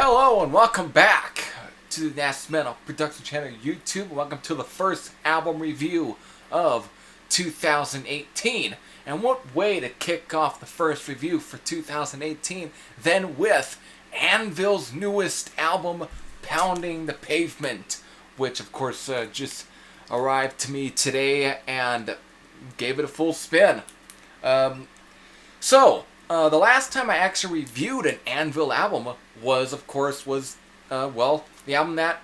Hello and welcome back to the Nasty Metal Production Channel YouTube. Welcome to the first album review of 2018. And what way to kick off the first review for 2018 than with Anvil's newest album, Pounding the Pavement, which of course just arrived to me today and gave it a full spin. The last time I actually reviewed an Anvil album was the album that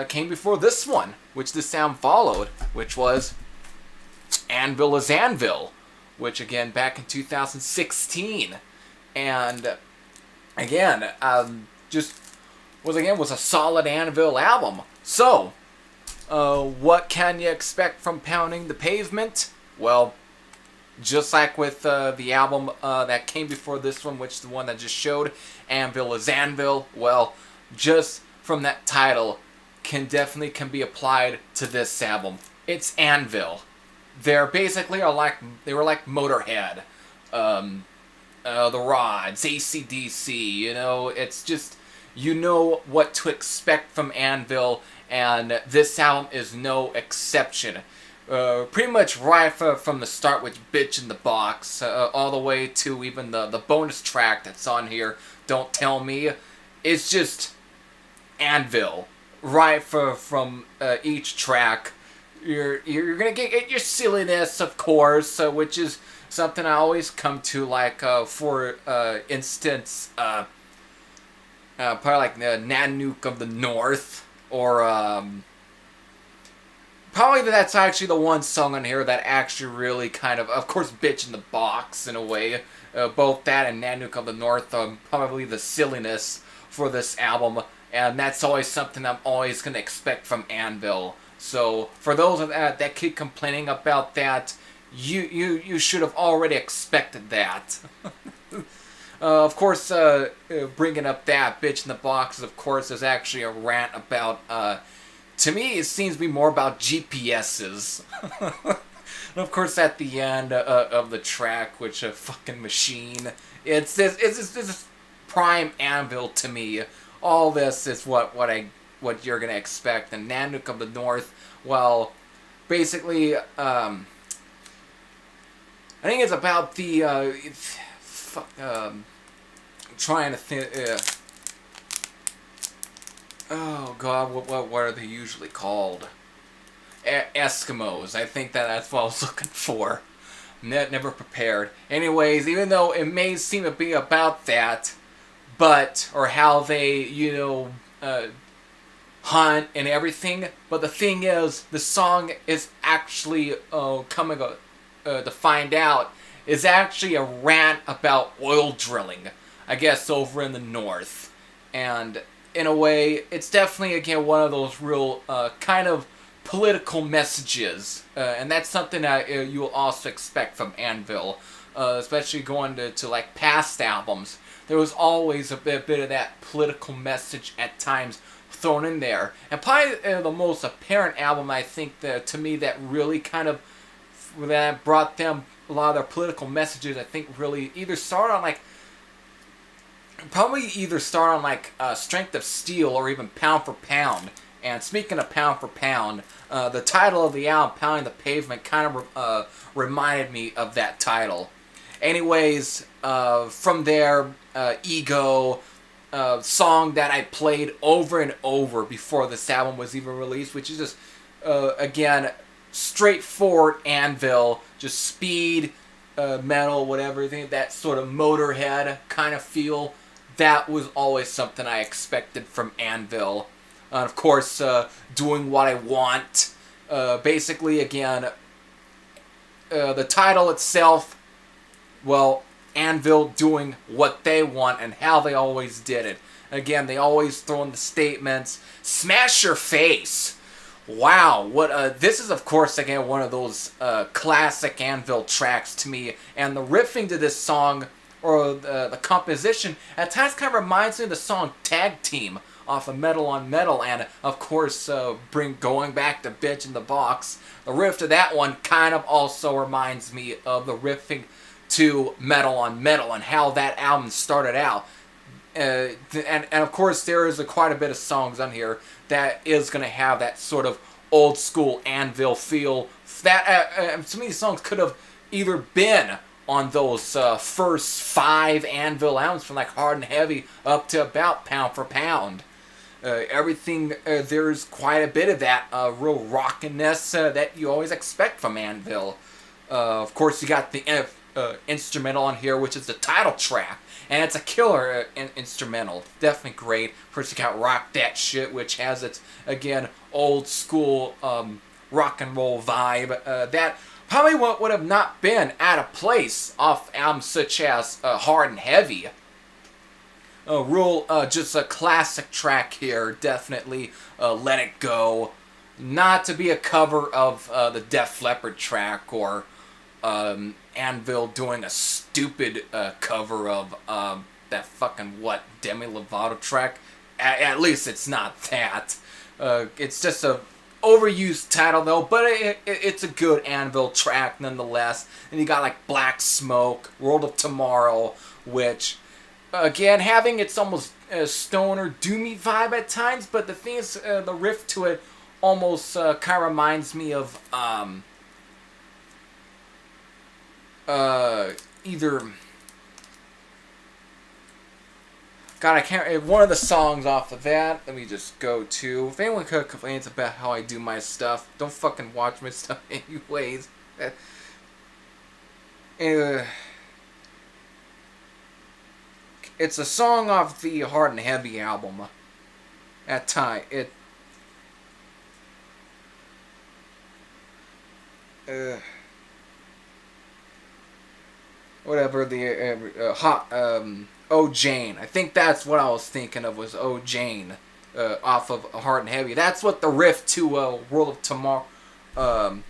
came before this one, which this sound followed, which was Anvil is Anvil, which again back in 2016, and again was a solid Anvil album. So, what can you expect from Pounding the Pavement? Well, just like with the album that came before this one, which is the one that just showed, Anvil is Anvil, well, just from that title can be applied to this album. It's Anvil. They were like Motorhead, the Rods, AC/DC. It's just, you know what to expect from Anvil, and this album is no exception. Pretty much right from the start with Bitch in the Box, all the way to even the bonus track that's on here, Don't Tell Me. It's just Anvil. Right from each track. You're gonna get your silliness, of course, which is something I always come to, like, for instance, probably like Nanook of the North, or, probably that's actually the one song on here that actually really of course, Bitch in the Box, in a way. Both that and Nanook of the North, probably the silliness for this album. And that's always something I'm always going to expect from Anvil. So, for those that keep complaining about that, you should have already expected that. Of course, bringing up that Bitch in the Box, of course, is actually a rant about... to me, it seems to be more about GPSs. And of course, at the end of the track, which a fucking machine. It's this prime Anvil to me. All this is what you're gonna expect. And Nanook of the North, well, basically, I think it's about the trying to think. Oh god, what are they usually called? Eskimos. I think that's what I was looking for. Never prepared. Anyways, even though it may seem to be about that, or how they, hunt and everything, but the thing is, the song is actually, coming to find out, is actually a rant about oil drilling, I guess, over in the north. And in a way, it's definitely, again, one of those real kind of political messages. And that's something that you will also expect from Anvil, especially going to like past albums. There was always a bit of that political message at times thrown in there. And probably the most apparent album, I think, to me, that really that brought them a lot of their political messages, I think really either started on Strength of Steel, or even Pound for Pound. And speaking of Pound for Pound, the title of the album, Pounding the Pavement, kind of reminded me of that title. Anyways, from there, Ego, song that I played over and over before this album was even released, which is just, again, straightforward Anvil, just speed, metal, whatever, that sort of Motorhead kind of feel. That was always something I expected from Anvil. Of course, Doing What I Want. Basically, again, the title itself, well, Anvil doing what they want and how they always did it. Again, they always throw in the statements, smash your face. Wow, this is, of course, again, one of those classic Anvil tracks to me. And the riffing to this song, or the composition, at times kind of reminds me of the song Tag Team off of Metal on Metal, and of course, going back to Bitch in the Box, the riff to that one kind of also reminds me of the riffing to Metal on Metal and how that album started out. and of course there is quite a bit of songs on here that is going to have that sort of old school Anvil feel. That some of these songs could have either been on those first 5 Anvil albums, from like Hard and Heavy up to about Pound for Pound. Everything, there's quite a bit of that real rockiness that you always expect from Anvil. Of course, you got the instrumental on here, which is the title track, and it's a killer instrumental. Definitely great. First, you got Rock That Shit, which has its, again, old school rock and roll vibe. That probably would have not been out of place off albums such as Hard and Heavy. Just a classic track here, definitely. Let It Go. Not to be a cover of the Def Leppard track, or Anvil doing a stupid cover of that fucking Demi Lovato track. At least it's not that. It's just a overused title though, but it's a good Anvil track nonetheless. And you got like Black Smoke, World of Tomorrow, which again having its almost stoner doomy vibe at times, but the thing is the riff to it almost kind of reminds me of either, God, I can't. One of the songs off of that. Let me just go to. If anyone complains about how I do my stuff, don't fucking watch my stuff anyways. It's a song off the Hard and Heavy album. At time whatever the Oh Jane. I think that's what I was thinking of, was Oh Jane, off of Hard and Heavy. That's what the riff to World of Tomorrow, World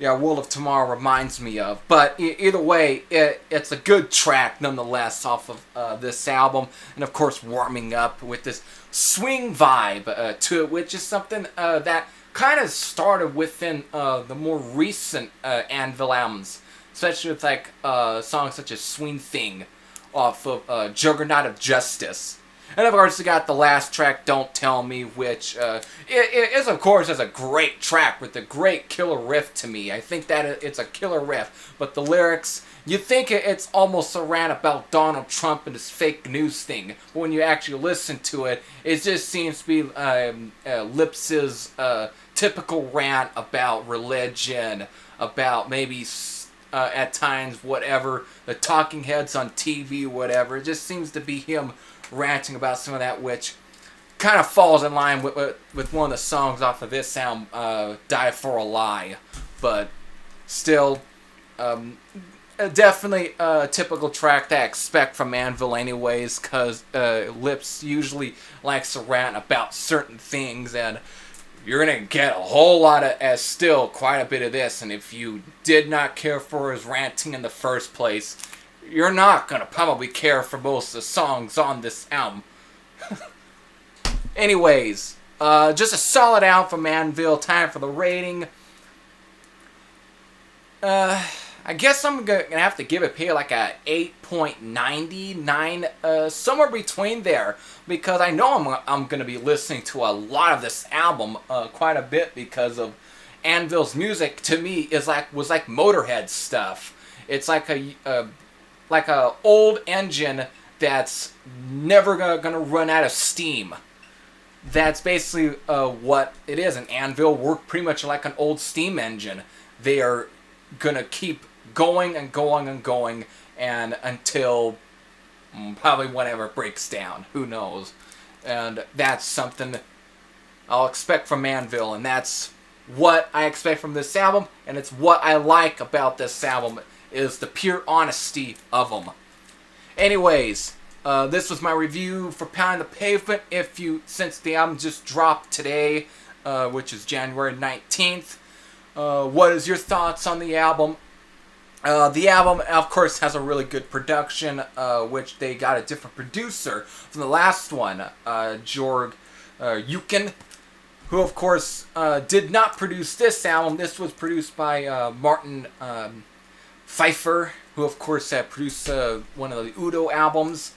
of Tomorrow reminds me of. But either way, it's a good track nonetheless off of this album, and of course warming up with this swing vibe to it, which is something that kind of started within the more recent Anvil albums, especially with like songs such as Swing Thing off of Juggernaut of Justice. And of course you got the last track, Don't Tell Me, which it is of course is a great track with a great killer riff to me. I think that it's a killer riff, but the lyrics, you think it's almost a rant about Donald Trump and his fake news thing, but when you actually listen to it, it just seems to be Lips's typical rant about religion, about maybe at times whatever, the talking heads on TV, whatever. It just seems to be him ranting about some of that, which kind of falls in line with one of the songs off of this album, Die For A Lie. But still, definitely a typical track that I expect from Anvil anyways, because Lips usually likes to rant about certain things, and you're going to get a whole lot of, still quite a bit of this, and if you did not care for his ranting in the first place, you're not going to probably care for most of the songs on this album. Anyways, just a solid album from Anvil. Time for the rating. I guess I'm going to have to give it like a 8.99, somewhere between there, because I know I'm going to be listening to a lot of this album quite a bit, because of Anvil's music to me was like Motorhead stuff. It's like a old engine that's never gonna run out of steam. That's basically what it is. An Anvil work pretty much like an old steam engine. They are gonna keep going and going and going, and until probably whenever it breaks down. Who knows? And that's something I'll expect from Anvil, and that's what I expect from this album, and it's what I like about this album, is the pure honesty of them. Anyways, this was my review for Pound the Pavement. Since the album just dropped today, which is January 19th, what is your thoughts on the album? The album, of course, has a really good production, which they got a different producer from the last one, Jörg Eucken, who, of course, did not produce this album. This was produced by Martin Pfeiffer, who, of course, produced one of the Udo albums.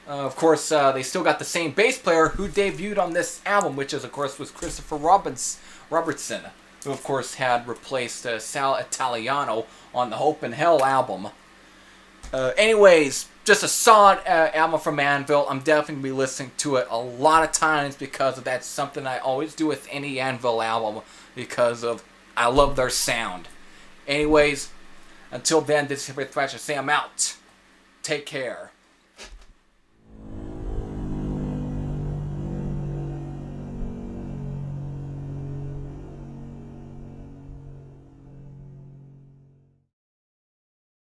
Of course, they still got the same bass player who debuted on this album, which is, of course, was Christopher Robertson, who, of course, had replaced Sal Italiano on the Hope and Hell album. Anyways, just a solid album from Anvil. I'm definitely going to be listening to it a lot of times because that's something I always do with any Anvil album because of I love their sound. Anyways, until then, this is Thrasher. Say I'm out. Take care.